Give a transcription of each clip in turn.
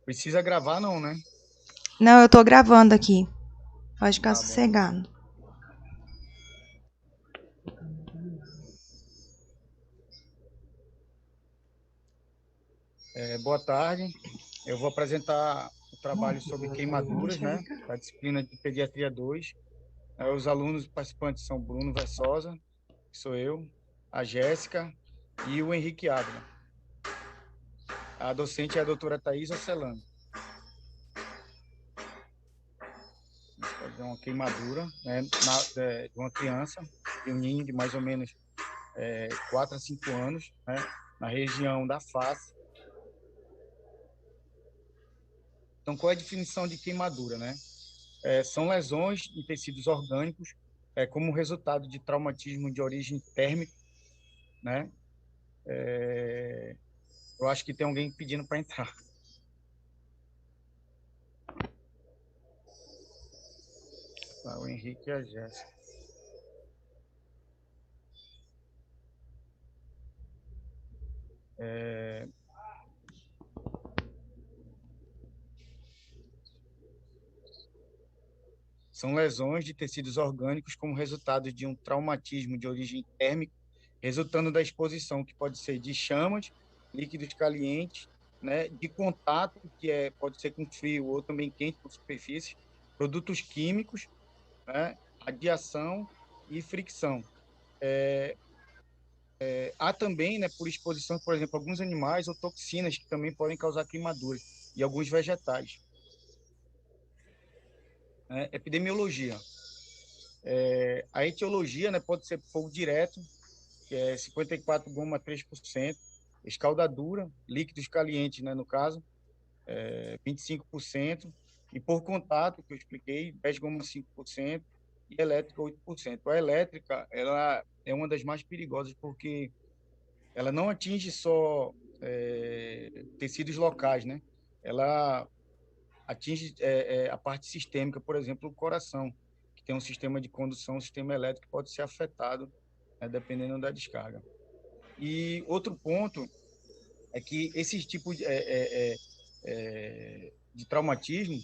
Precisa gravar, não, né? Não, eu tô gravando aqui. Pode ficar Tá bom. sossegado. Boa tarde. Eu vou apresentar o trabalho sobre queimaduras, né? Da disciplina de Pediatria 2. Os alunos participantes são Bruno Versosa, que sou eu, a Jéssica e o Henrique Ávila. A docente é a doutora Thais Ocelano. A gente pode ver uma queimadura, né, de uma criança, de um ninho de mais ou menos 4 a 5 anos, né, na região da face. Então, qual é a definição de queimadura, né? São lesões em tecidos orgânicos como resultado de traumatismo de origem térmica, né? Eu acho que tem alguém pedindo para entrar. Tá, o Henrique e a Jéssica. É, São lesões de tecidos orgânicos como resultado de um traumatismo de origem térmica, resultando da exposição, que pode ser de chamas, líquidos calientes, né, de contato, pode ser com frio ou também quente com superfície, produtos químicos, né, radiação e fricção. Há também, né, por exposição, por exemplo, alguns animais ou toxinas que também podem causar queimaduras, e alguns vegetais. Né? Epidemiologia. A etiologia, né, pode ser fogo direto, que é 54,3%, escaldadura, líquidos calientes, né, no caso, 25%, e por contato, que eu expliquei, 10,5%, e elétrica, 8%. A elétrica, ela é uma das mais perigosas, porque ela não atinge só tecidos locais, né? Ela atinge a parte sistêmica, por exemplo, o coração, que tem um sistema de condução, um sistema elétrico que pode ser afetado, né, dependendo da descarga. E outro ponto é que esses tipos de traumatismo,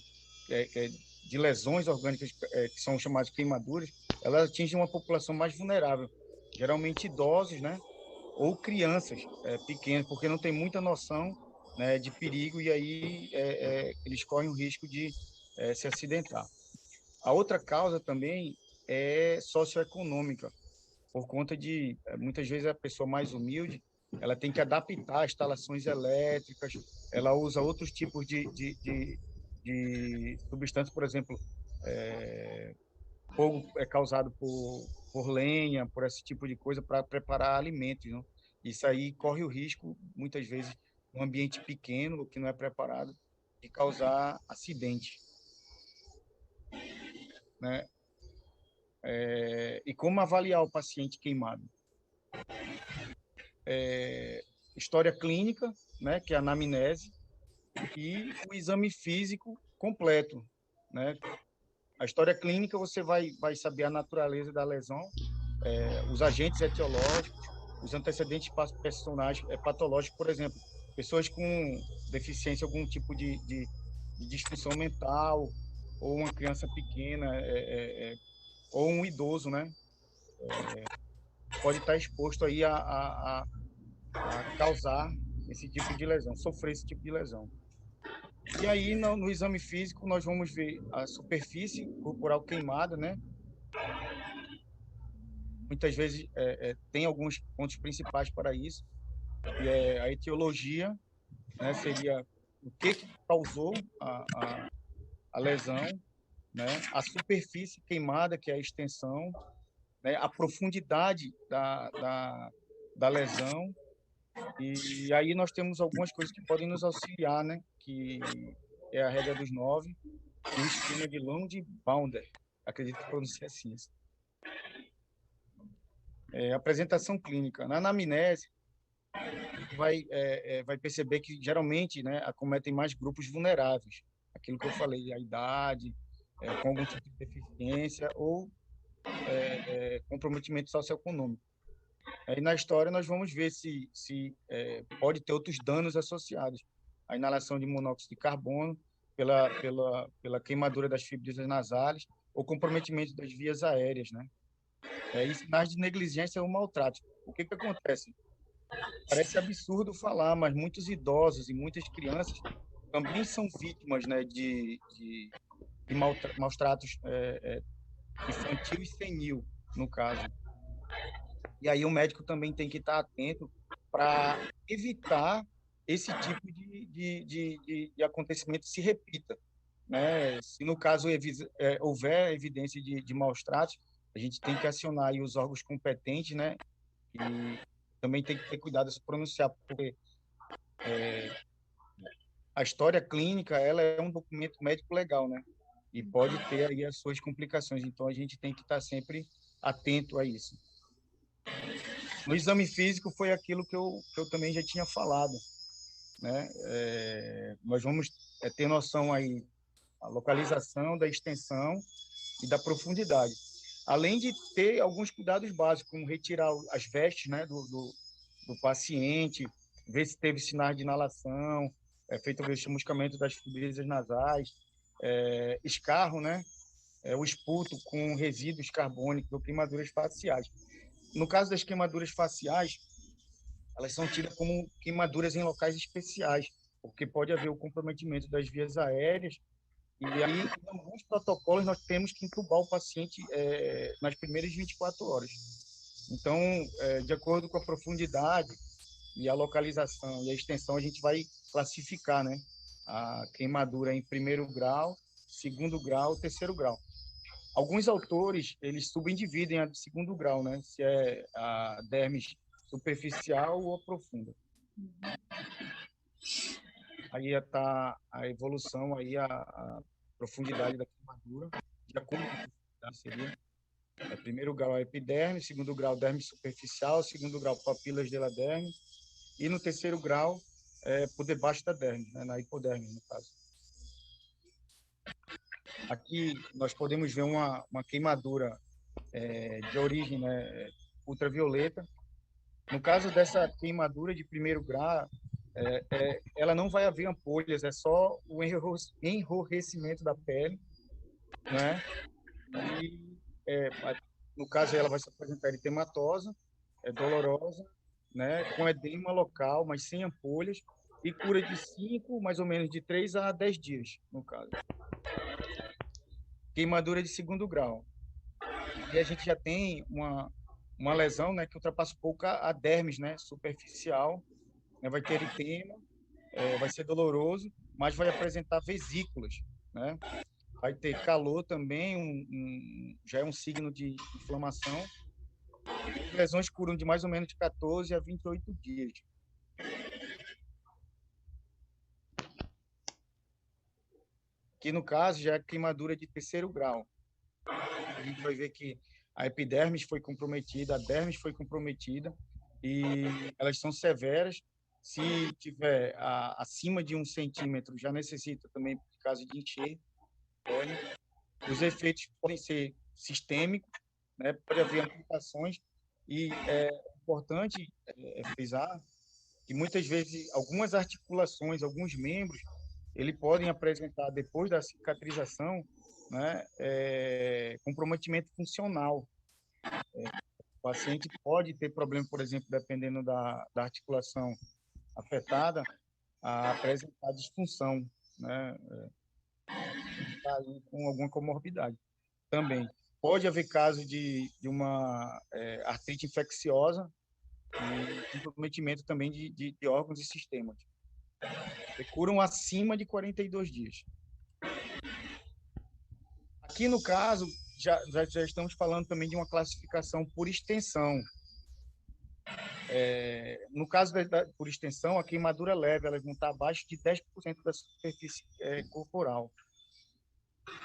de lesões orgânicas que são chamadas de queimaduras, elas atingem uma população mais vulnerável, geralmente idosos, né? Ou crianças pequenas, porque não tem muita noção, né, de perigo e aí eles correm o risco de se acidentar. A outra causa também é socioeconômica, por conta de, muitas vezes, a pessoa mais humilde, ela tem que adaptar instalações elétricas, ela usa outros tipos de substâncias, por exemplo, fogo é causado por lenha, por esse tipo de coisa, para preparar alimentos, não? Isso aí corre o risco, muitas vezes, um ambiente pequeno, que não é preparado, de causar acidente, né? E como avaliar o paciente queimado? História clínica, né, que é a anamnese, e o exame físico completo, né? A história clínica você vai saber a natureza da lesão, os agentes etiológicos, os antecedentes personais patológicos, por exemplo, pessoas com deficiência, algum tipo de disfunção mental, ou uma criança pequena, ou um idoso, né? Pode estar exposto aí a causar esse tipo de lesão, sofrer esse tipo de lesão. E aí, no exame físico, nós vamos ver a superfície corporal queimada, né? Muitas vezes tem alguns pontos principais para isso, que é a etiologia, né? Seria o que causou a lesão, né? A superfície queimada, que é a extensão, né? A profundidade da lesão. E aí nós temos algumas coisas que podem nos auxiliar, né? Que é a regra dos 9 e o esquema de Lund-Baunder. Acredito que pronuncia assim. Apresentação clínica. Na anamnese, vai perceber que geralmente, né, acometem mais grupos vulneráveis. Aquilo que eu falei, a idade, com algum tipo de deficiência ou comprometimento socioeconômico. Aí na história nós vamos ver se pode ter outros danos associados a inalação de monóxido de carbono, pela queimadura das fibras nasais ou comprometimento das vias aéreas, né? E sinais de negligência ou maltrato. O que acontece? Parece absurdo falar, mas muitos idosos e muitas crianças também são vítimas, né, de maus tratos infantil e senil, no caso. E aí o médico também tem que estar atento para evitar esse tipo de acontecimento se repita, né? Se no caso houver evidência de maus tratos, a gente tem que acionar aí os órgãos competentes, né? E também tem que ter cuidado de se pronunciar, porque a história clínica, ela é um documento médico legal, né? E pode ter aí as suas complicações, então a gente tem que estar sempre atento a isso. No exame físico foi aquilo que eu também já tinha falado, né? Nós vamos ter noção aí da localização, da extensão e da profundidade. Além de ter alguns cuidados básicos, como retirar as vestes, né, do paciente, ver se teve sinais de inalação, feito o chamuscamento das fibras nasais, escarro, né, o esputo com resíduos carbônicos ou queimaduras faciais. No caso das queimaduras faciais, elas são tidas como queimaduras em locais especiais, porque pode haver o comprometimento das vias aéreas, e aí, em alguns protocolos, nós temos que intubar o paciente nas primeiras 24 horas. Então, de acordo com a profundidade e a localização e a extensão, a gente vai classificar, né, a queimadura em primeiro grau, segundo grau, terceiro grau. Alguns autores, eles subdividem a de segundo grau, né, se é a dermis superficial ou profunda. Aí está a evolução, aí a profundidade da queimadura, de acordo com a profundidade seria primeiro grau a epiderme, segundo grau derme superficial, segundo grau papilas de la derme, e no terceiro grau por debaixo da derme, né, na hipoderme, no caso. Aqui nós podemos ver uma queimadura de origem, né, ultravioleta. No caso dessa queimadura de primeiro grau, ela não vai haver ampolhas, é só o enrojecimento da pele, né? E, no caso, ela vai se apresentar eritematosa, dolorosa, né? Com edema local, mas sem ampolhas, e cura de 5, mais ou menos, de 3 a 10 dias, no caso. Queimadura de segundo grau. E a gente já tem uma lesão, né, que ultrapassa um pouco a dermis, né, superficial, né, vai ter eritema, vai ser doloroso, mas vai apresentar vesículas, né? Vai ter calor também, já é um signo de inflamação. As lesões curam de mais ou menos de 14 a 28 dias. Que no caso já é queimadura de terceiro grau. A gente vai ver que a epidermis foi comprometida, a dermis foi comprometida, e elas são severas. Se tiver acima de 1 centímetro, já necessita também, por caso de encher. Os efeitos podem ser sistêmicos, né? Pode haver amputações, e é importante frisar que muitas vezes algumas articulações, alguns membros, ele podem apresentar, depois da cicatrização, né, comprometimento funcional. O paciente pode ter problema, por exemplo, dependendo da articulação afetada, a apresentar disfunção, né, com alguma comorbidade também. Pode haver caso de uma artrite infecciosa e comprometimento também de órgãos e sistemas. Curam acima de 42 dias. Aqui, no caso, já estamos falando também de uma classificação por extensão. No caso por extensão, a queimadura leve, elas vão estar abaixo de 10% da superfície corporal.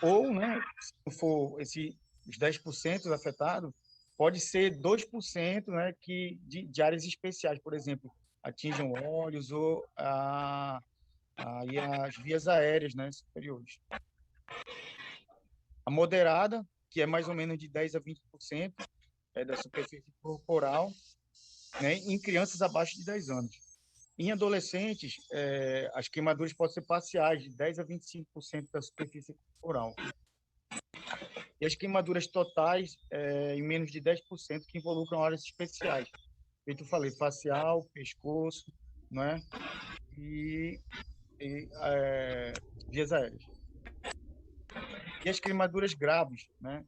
Ou, né, se for os 10% afetados, pode ser 2%, né, de áreas especiais, por exemplo, atinjam olhos ou as vias aéreas, né, superiores. A moderada, que é mais ou menos de 10% a 20% da superfície corporal, né, em crianças abaixo de 10 anos. Em adolescentes, as queimaduras podem ser parciais, de 10 a 25% da superfície corporal. E as queimaduras totais, em menos de 10%, que involucram áreas especiais. Feito eu falei, facial, pescoço, não é? E vias aéreas. E as queimaduras graves, né?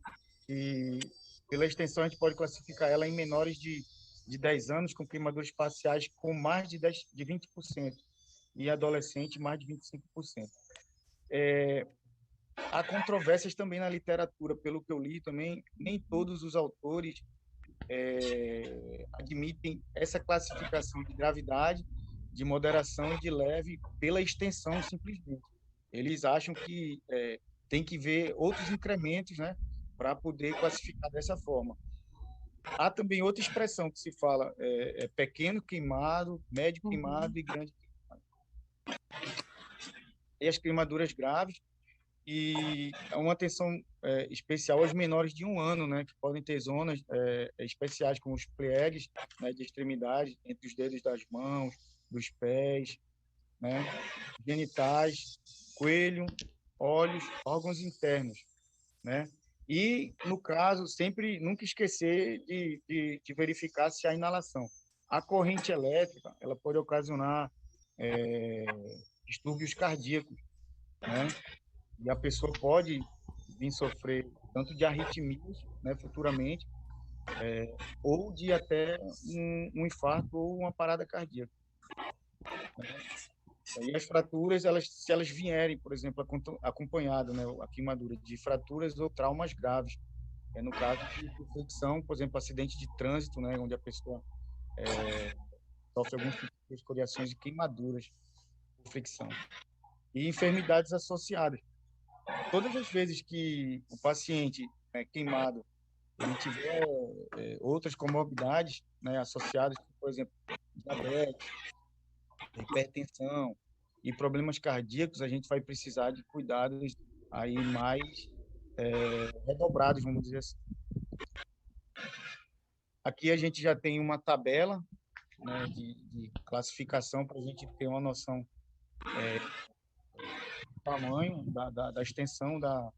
E pela extensão a gente pode classificar ela em menores de 10 anos com queimaduras parciais com mais de 20% e adolescente mais de 25%. Há controvérsias também na literatura, pelo que eu li também, nem todos os autores admitem essa classificação de gravidade, de moderação e de leve pela extensão, simplesmente. Eles acham que tem que ver outros incrementos, né, para poder classificar dessa forma. Há também outra expressão que se fala, pequeno queimado, médio queimado e grande queimado. E as queimaduras graves, e uma atenção especial aos menores de 1 ano, né, que podem ter zonas especiais, como os pliegues, né, de extremidade, entre os dedos das mãos, dos pés, né, genitais, coelho, olhos, órgãos internos, né? E, no caso, sempre nunca esquecer de verificar se há inalação. A corrente elétrica, ela pode ocasionar distúrbios cardíacos, né? E a pessoa pode vir sofrer tanto de arritmias, né, futuramente, ou de até um infarto ou uma parada cardíaca. E as fraturas, se elas vierem, por exemplo, acompanhada, né, a queimadura de fraturas ou traumas graves, no caso de infecção, por exemplo, acidente de trânsito, né, onde a pessoa sofre alguns tipos de escoriações e queimaduras por fricção. E enfermidades associadas. Todas as vezes que o paciente queimado ele tiver outras comorbidades, né, associadas, por exemplo, diabetes, hipertensão e problemas cardíacos, a gente vai precisar de cuidados aí mais redobrados, vamos dizer assim. Aqui a gente já tem uma tabela, né, de classificação para a gente ter uma noção do tamanho, da extensão da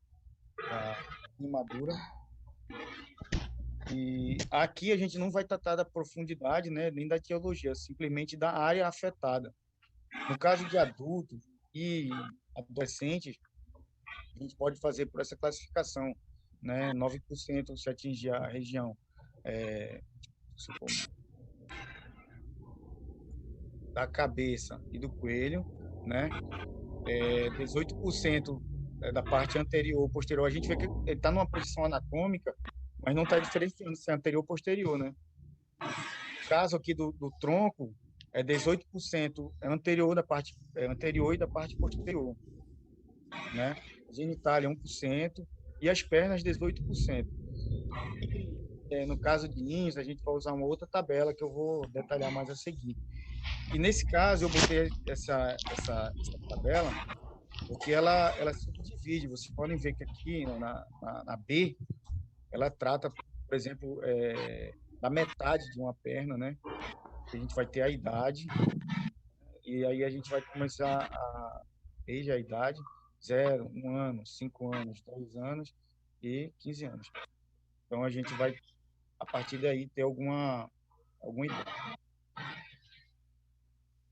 queimadura. E aqui a gente não vai tratar da profundidade, né, nem da etiologia, simplesmente da área afetada. No caso de adultos e adolescentes, a gente pode fazer por essa classificação, né, 9% se atingir a região da cabeça e do coelho, né, 18% da parte anterior ou posterior. A gente vê que ele está numa posição anatômica, mas não está diferenciando se é anterior ou posterior, né? No caso aqui do tronco, 18% anterior anterior e da parte posterior, né? A genitália 1% e as pernas 18%. E, no caso de rins, a gente vai usar uma outra tabela que eu vou detalhar mais a seguir. E nesse caso eu botei essa tabela porque ela se divide. Vocês podem ver que aqui, né, na B, ela trata, por exemplo, da metade de uma perna, né? A gente vai ter a idade, e aí a gente vai começar desde a idade, 0, 1 ano, 5 anos, 2 anos e 15 anos. Então, a gente vai, a partir daí, ter alguma ideia.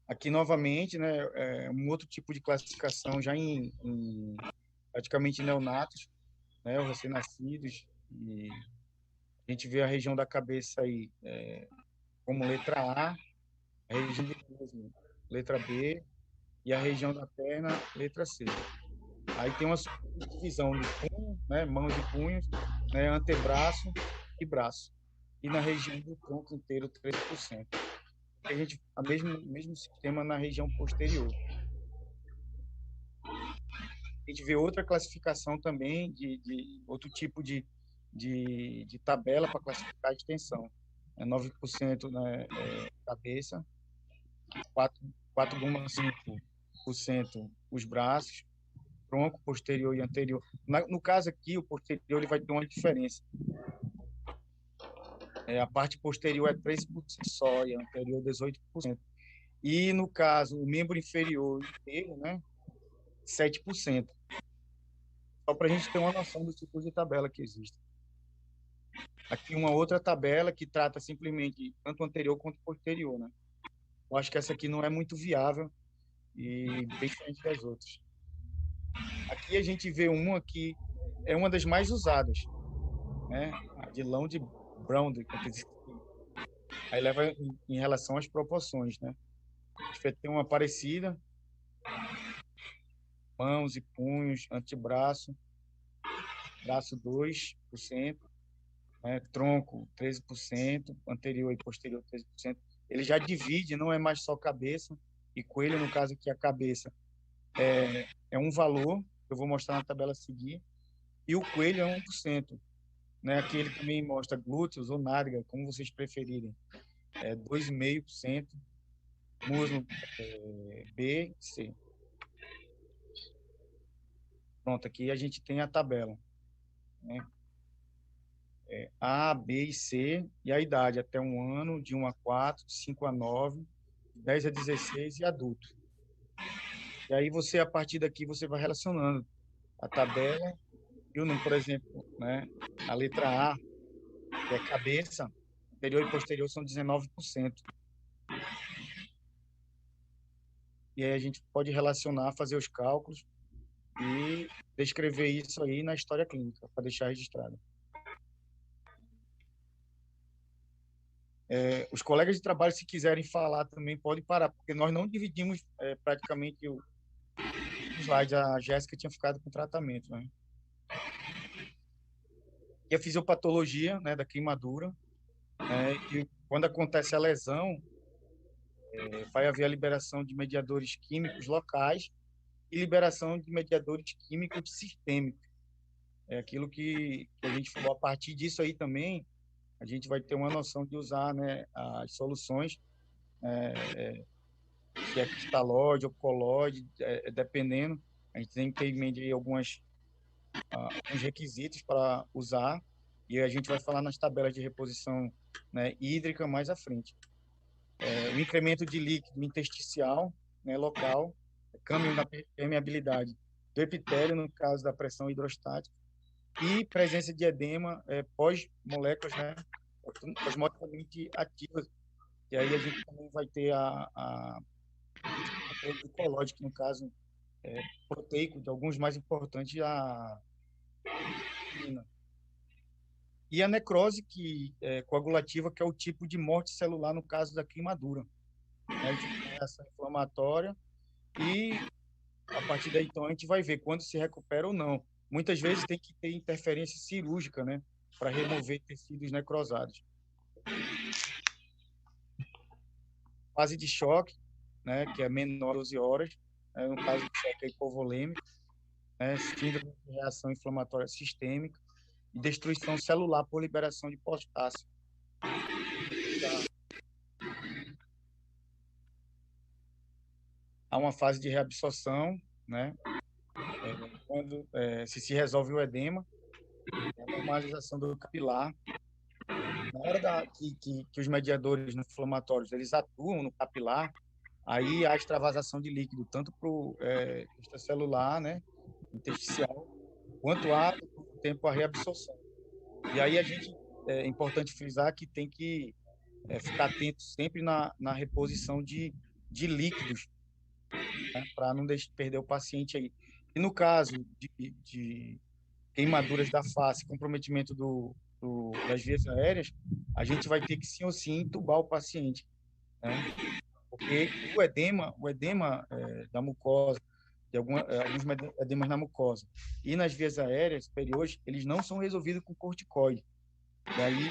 Aqui, novamente, né, um outro tipo de classificação já em praticamente neonatos, né, os recém-nascidos, e a gente vê a região da cabeça aí como letra A, a região do muslo, letra B, e a região da perna, letra C. Aí tem uma divisão de punho, né, mãos e punhos, né, antebraço e braço. E na região do tronco inteiro, 13%. A mesmo sistema na região posterior. A gente vê outra classificação também de outro tipo de tabela para classificar a extensão. 9%, né, cabeça, 4,5% os braços, tronco posterior e anterior. No caso aqui, o posterior ele vai ter uma diferença. A parte posterior é 3% só e a anterior 18%. E, no caso, o membro inferior inteiro, né, 7%. Só para a gente ter uma noção dos tipos de tabela que existem. Aqui uma outra tabela que trata simplesmente tanto o anterior quanto o posterior, né? Eu acho que essa aqui não é muito viável e bem diferente das outras. Aqui a gente vê uma que é uma das mais usadas, né? A de Lowndes Brown, aí leva em relação às proporções, né? A gente vai ter uma parecida, mãos e punhos, antebraço, braço 2%, né? Tronco 13%, anterior e posterior 13%. Ele já divide, não é mais só cabeça e coelho, no caso aqui a cabeça é um valor, eu vou mostrar na tabela a seguir, e o coelho é 1%. Né? Aqui ele também mostra glúteos ou nádega, como vocês preferirem. 2,5%, muslo B, C. Pronto, aqui a gente tem a tabela. Né? A, B e C, e a idade até 1 ano, de 1 a 4, 5 a 9, 10 a 16 e adulto. E aí você, a partir daqui, você vai relacionando a tabela e o número, por exemplo, né? A letra A, que é cabeça, anterior e posterior são 19%. E aí a gente pode relacionar, fazer os cálculos e descrever isso aí na história clínica, para deixar registrado. Os colegas de trabalho, se quiserem falar também, podem parar, porque nós não dividimos praticamente o slide. A Jéssica tinha ficado com tratamento, né? E a fisiopatologia, né, da queimadura, né, e quando acontece a lesão, vai haver a liberação de mediadores químicos locais e liberação de mediadores químicos sistêmicos. É aquilo que a gente falou. A partir disso aí também, a gente vai ter uma noção de usar, né, as soluções, se é cristalóide ou colóide, dependendo. A gente tem que ter em mente aí alguns requisitos para usar, e a gente vai falar nas tabelas de reposição, né, hídrica mais à frente. O incremento de líquido intersticial, né, local, câmbio na permeabilidade do epitélio, no caso da pressão hidrostática, e presença de edema pós-moléculas, né, osmoticamente ativas. E aí a gente também vai ter o controle do colóide, que no caso é proteico, de alguns mais importantes, a insulina. E a necrose que é coagulativa, que é o tipo de morte celular no caso da queimadura. Né? A gente tem reação inflamatória e, a partir daí, então, a gente vai ver quando se recupera ou não. Muitas vezes tem que ter interferência cirúrgica, né, para remover tecidos necrosados. Fase de choque, né, que é menor de 12 horas, né, no caso do choque hipovolêmico, né, síndrome de reação inflamatória sistêmica e destruição celular por liberação de potássio. Há uma fase de reabsorção, né, quando se resolve o edema, a normalização do capilar. Na hora que os mediadores inflamatórios eles atuam no capilar, aí há extravasação de líquido, tanto para o extracelular, né, intersticial, quanto há, com o tempo, a reabsorção. E aí é importante frisar que tem que ficar atento sempre na reposição de líquidos, né, para não perder o paciente aí. E no caso de queimaduras da face, comprometimento das vias aéreas, a gente vai ter que sim ou sim entubar o paciente, né? Porque o edema da mucosa, alguns edemas na mucosa e nas vias aéreas superiores, eles não são resolvidos com corticoide. Daí,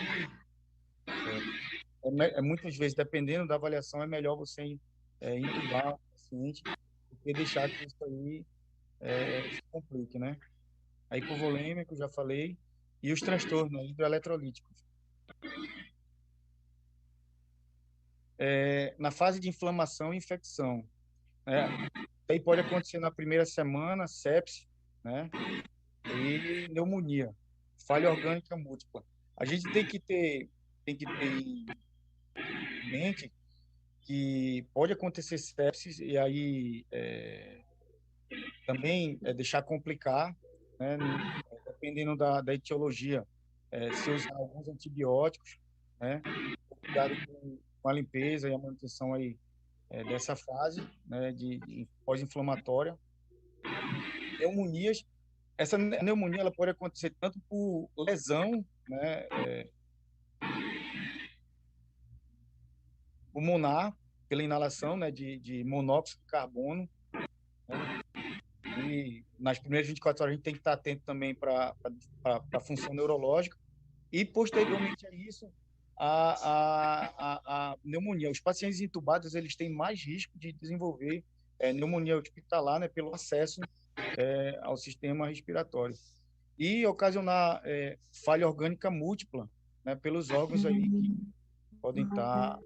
muitas vezes, dependendo da avaliação, é melhor você entubar o paciente do que deixar que isso aí se complique, né? A hipovolêmica, já falei, e os transtornos hidroeletrolíticos. Na fase de inflamação e infecção, né? Aí pode acontecer na primeira semana, sepse, né? E pneumonia, falha orgânica múltipla. A gente tem que ter em mente que pode acontecer sepsis e aí também deixar complicar, né, dependendo da etiologia, se usar alguns antibióticos, né, cuidado com a limpeza e a manutenção aí dessa fase, né, de pós-inflamatória. Pneumonias, essa pneumonia ela pode acontecer tanto por lesão, né, pulmonar, pela inalação, né, de monóxido de carbono, né, e nas primeiras 24 horas a gente tem que estar atento também para a função neurológica e posteriormente a isso a pneumonia. Os pacientes intubados eles têm mais risco de desenvolver pneumonia hospitalar, né, pelo acesso ao sistema respiratório e ocasionar falha orgânica múltipla, né, pelos órgãos aí que podem estar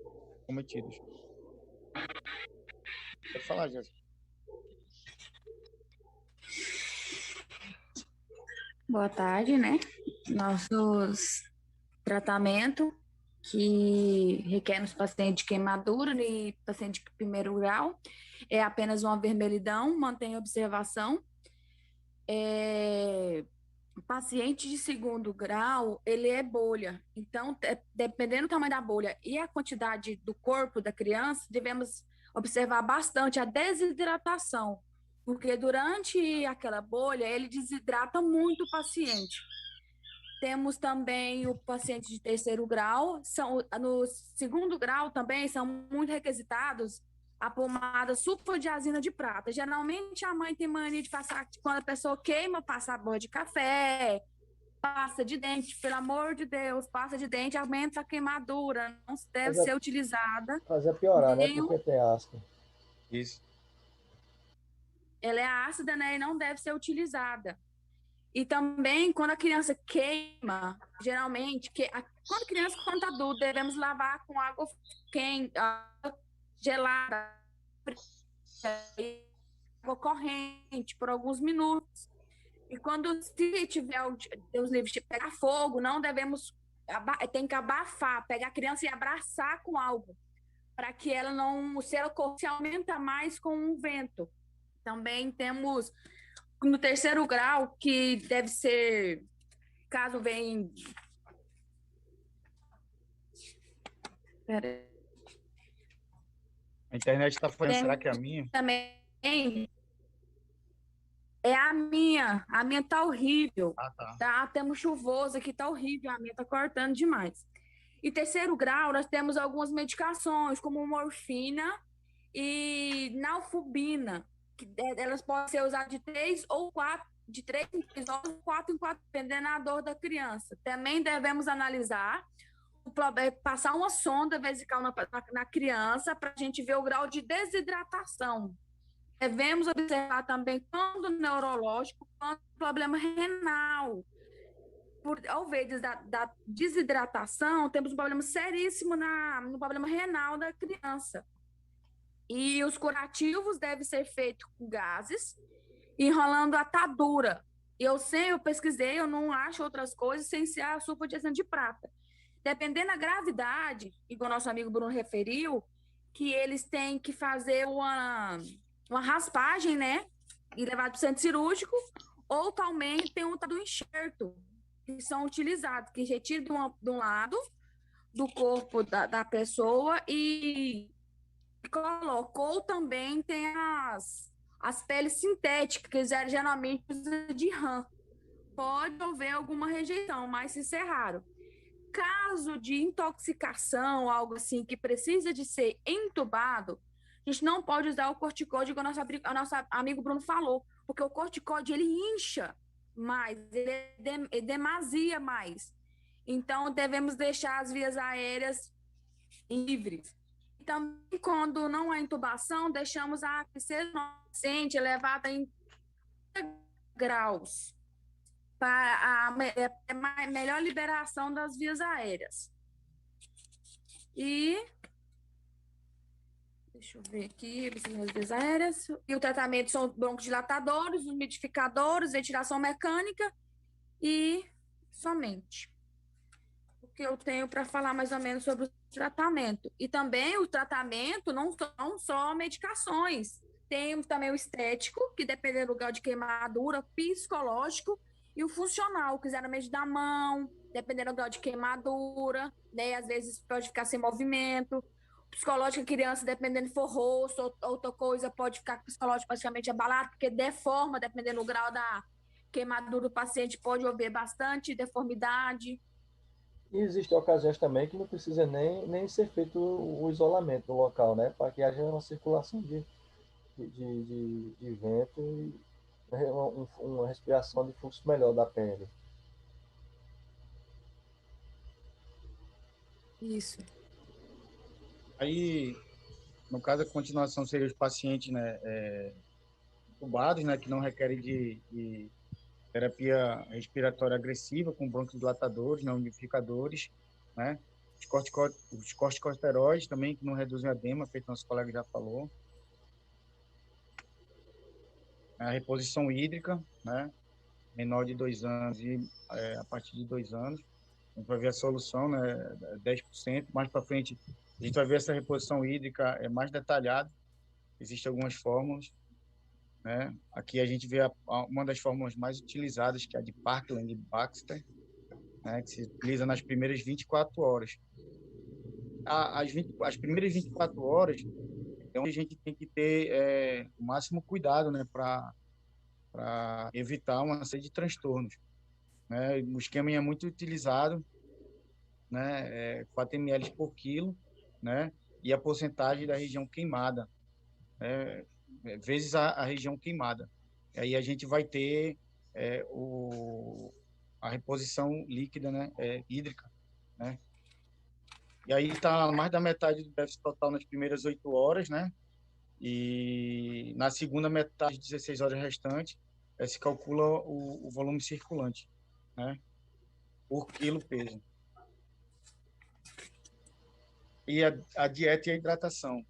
cometidos. Pode falar, Jéssica. Boa tarde, né? Nossos tratamentos que requer nos pacientes de queimadura e paciente de primeiro grau é apenas uma vermelhidão, mantém observação. Paciente de segundo grau, ele é bolha. Então, dependendo do tamanho da bolha e a quantidade do corpo da criança, devemos observar bastante a desidratação, porque durante aquela bolha, ele desidrata muito o paciente. Temos também o paciente de terceiro grau, no segundo grau também são muito requisitados a pomada sulfadiazina de prata. Geralmente a mãe tem mania de passar, quando a pessoa queima, passar borra de café, pasta de dente, pelo amor de Deus, pasta de dente aumenta a queimadura, não deve ser utilizada. Fazer piorar, né? Porque tem ácido. Isso. Ela é ácida, né? E não deve ser utilizada. E também, quando a criança queima, geralmente, quando a criança, quando está adulta, devemos lavar com água quente, gelada, água corrente, por alguns minutos. E quando, se tiver, Deus livre, pegar fogo, não devemos, tem que abafar, pegar a criança e abraçar com algo, para que ela não, se ela se aumenta mais com um vento. Também temos no terceiro grau, que deve ser, caso venha... A internet está falhando, será que é a minha? Também é a minha tá horrível. Tá? Temos chuvoso aqui, tá horrível, a minha tá cortando demais. E terceiro grau, nós temos algumas medicações, como morfina e nalfubina, que elas podem ser usadas de 3 ou 4, de 3 em 3 horas, 4 em 4, dependendo da dor da criança. Também devemos analisar, passar uma sonda vesical na criança para a gente ver o grau de desidratação. Devemos observar também quando neurológico, quando problema renal. Ao ver da desidratação, temos um problema seríssimo no problema renal da criança. E os curativos devem ser feitos com gases, enrolando a atadura. Eu pesquisei, eu não acho outras coisas sem ser a sulfadiazina de prata. Dependendo da gravidade, igual o nosso amigo Bruno referiu, que eles têm que fazer uma raspagem, né? E levar para o centro cirúrgico, ou também tem um tal do enxerto, que são utilizados, que retira de um lado do corpo da pessoa e colocou também tem as peles sintéticas, que geralmente usa de rã. Pode haver alguma rejeição, mas isso é raro. Caso de intoxicação, algo assim, que precisa de ser entubado, a gente não pode usar o corticóide, como o nosso amigo Bruno falou, porque o corticóide, ele incha mais, ele demasia mais. Então, devemos deixar as vias aéreas livres. Também, quando não há intubação, deixamos a aquecer paciente elevada em graus para a melhor liberação das vias aéreas. E deixa eu ver aqui, as vias aéreas. E o tratamento são broncodilatadores, umidificadores, ventilação mecânica e somente. que eu tenho para falar mais ou menos sobre o tratamento. E também o tratamento não são só medicações. Tem também o estético, que depende do grau de queimadura, psicológico e o funcional, que geralmente da mão, dependendo do grau de queimadura, né? Às vezes pode ficar sem movimento. Psicológico, a criança, dependendo se for rosto ou outra coisa, pode ficar com o psicológico praticamente abalado, porque deforma, dependendo do grau da queimadura do paciente, pode haver bastante deformidade. E existem ocasiões também que não precisa nem ser feito o isolamento do local, né? Para que haja uma circulação de vento e uma respiração de fluxo melhor da pele. Isso. Aí, no caso, a continuação seria os pacientes, né, intubados, né, que não requerem de terapia respiratória agressiva, com broncodilatadores, não umidificadores, né? Os corticosteroides também, que não reduzem o edema, feito nosso colega já falou. A reposição hídrica, né? Menor de 2 anos e a partir de 2 anos. A gente vai ver a solução, né? 10%. Mais para frente, a gente vai ver essa reposição hídrica mais detalhada. Existem algumas fórmulas, né? Aqui a gente vê uma das fórmulas mais utilizadas, que é a de Parkland e Baxter, né? Que se utiliza nas primeiras 24 horas. As primeiras 24 horas é onde a gente tem que ter o máximo cuidado, né? Para evitar uma série de transtornos, né? O esquema é muito utilizado, né? 4 ml por quilo, né? E a porcentagem da região queimada, né? Vezes a região queimada. Aí a gente vai ter a reposição líquida, né? Hídrica, né? E aí está mais da metade do déficit total nas primeiras 8 horas, né? E na segunda metade, 16 horas restantes, se calcula o volume circulante, né? Por quilo peso. E a dieta e a hidratação,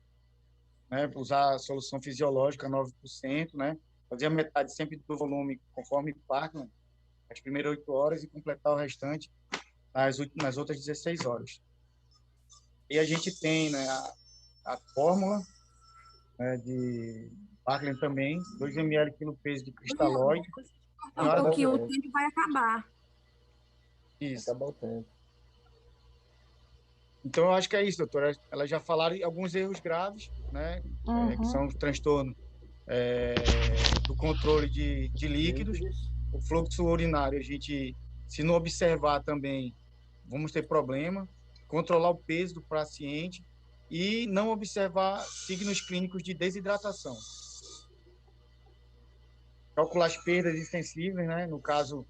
né? Usar a solução fisiológica 9%, né? Fazer a metade sempre do volume conforme Parkman, as primeiras 8 horas, e completar o restante nas outras 16 horas. E a gente tem, né, a fórmula, né, de Parkland também, 2 ml quilo peso de cristalóide. Porque o tempo vai acabar. Isso. Acabou o tempo. Então, eu acho que é isso, doutora. Elas já falaram alguns erros graves, né? Que são os transtornos do controle de líquidos. O fluxo urinário, a gente, se não observar também, vamos ter problema. Controlar o peso do paciente e não observar signos clínicos de desidratação. Calcular as perdas extensíveis, né? No caso,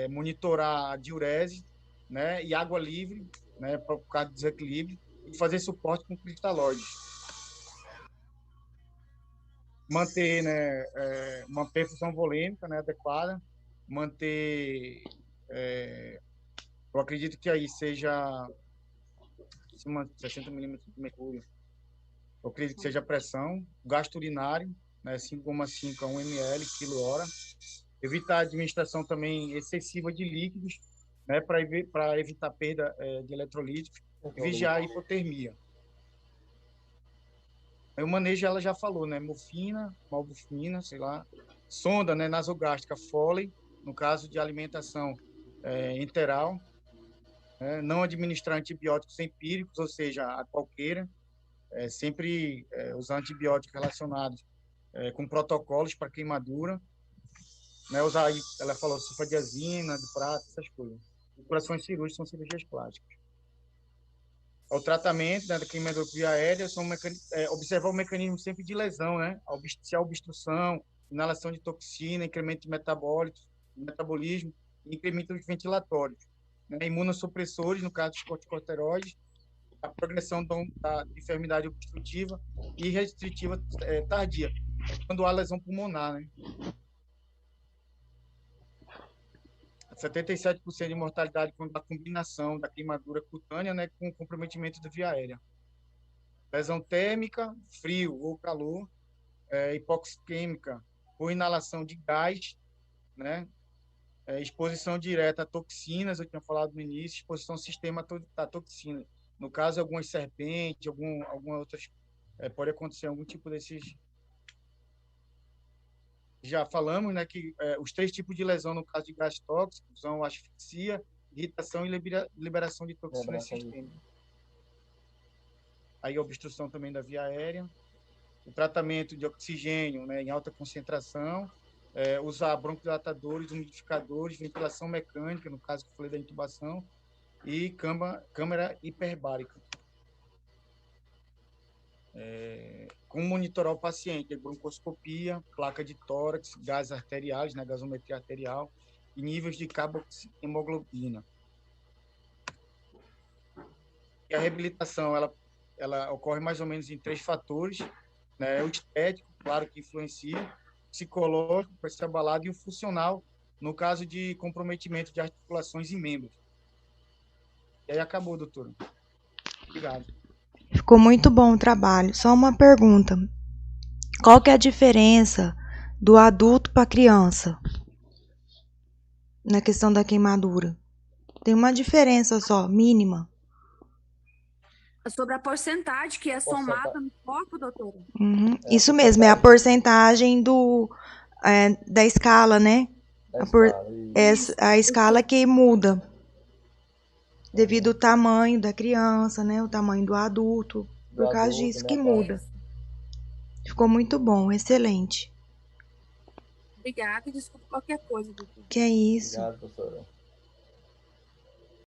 monitorar a diurese, né? E água livre, né? Por causa do desequilíbrio, e fazer suporte com cristalóides. Manter, né, uma perfusão volêmica, né, adequada, manter, eu acredito que aí seja 60 milímetros de mercúrio, eu acredito que seja a pressão, gasto urinário, né, 5,5 a 1 ml quilo hora, evitar a administração também excessiva de líquidos, né, para evitar perda de eletrolíticos, e vigiar a hipotermia. Aí o manejo, ela já falou, né? Morfina, malbufina, sei lá. Sonda, né? Nasogástrica, Foley, no caso de alimentação enteral. Não administrar antibióticos empíricos, ou seja, a qualquer. Sempre usar antibióticos relacionados com protocolos para queimadura. Né? Usar, ela falou, sulfadiazina, de prata, essas coisas. Operações cirúrgicas são cirurgias plásticas. O tratamento, né, da queimadura via aérea, observar o mecanismo sempre de lesão, né? Se há obstrução, inalação de toxina, incremento de metabolismo, e incremento dos ventilatórios. Né? Imunossupressores, no caso dos corticosteroides, a progressão da enfermidade obstrutiva e restritiva tardia, quando há lesão pulmonar, né? 77% de mortalidade quando a combinação da queimadura cutânea, né, com comprometimento da via aérea. Lesão térmica, frio ou calor, hipoxêmica por inalação de gás, né, exposição direta a toxinas, eu tinha falado no início, exposição ao sistema da toxina. No caso, algumas serpentes, alguma outras, pode acontecer algum tipo desses. Já falamos, né, que os 3 tipos de lesão, no caso de gás tóxico, são asfixia, irritação e liberação de toxinas sistêmicas. Aí a obstrução também da via aérea. O tratamento de oxigênio, né, em alta concentração, usar broncodilatadores, umidificadores, ventilação mecânica, no caso que eu falei da intubação, e câmara hiperbárica. Como monitorar o paciente, broncoscopia, placa de tórax, gases arteriais, né, gasometria arterial, e níveis de carbohemoglobina. E a reabilitação, ela ocorre mais ou menos em 3 fatores, né? O estético, claro que influencia, psicológico, para ser abalado, e o funcional, no caso de comprometimento de articulações e membros. E aí acabou, doutora. Obrigado. Ficou muito bom o trabalho. Só uma pergunta. Qual que é a diferença do adulto para a criança na questão da queimadura? Tem uma diferença só, mínima. Sobre a porcentagem que é somada no corpo, doutora? Uhum. Isso mesmo, é a porcentagem da escala, né? A escala que muda devido ao tamanho da criança, né? O tamanho do adulto. Por causa disso que muda. Ficou muito bom, excelente. Obrigada e desculpa qualquer coisa, doutora. Que é isso. Obrigado, professora.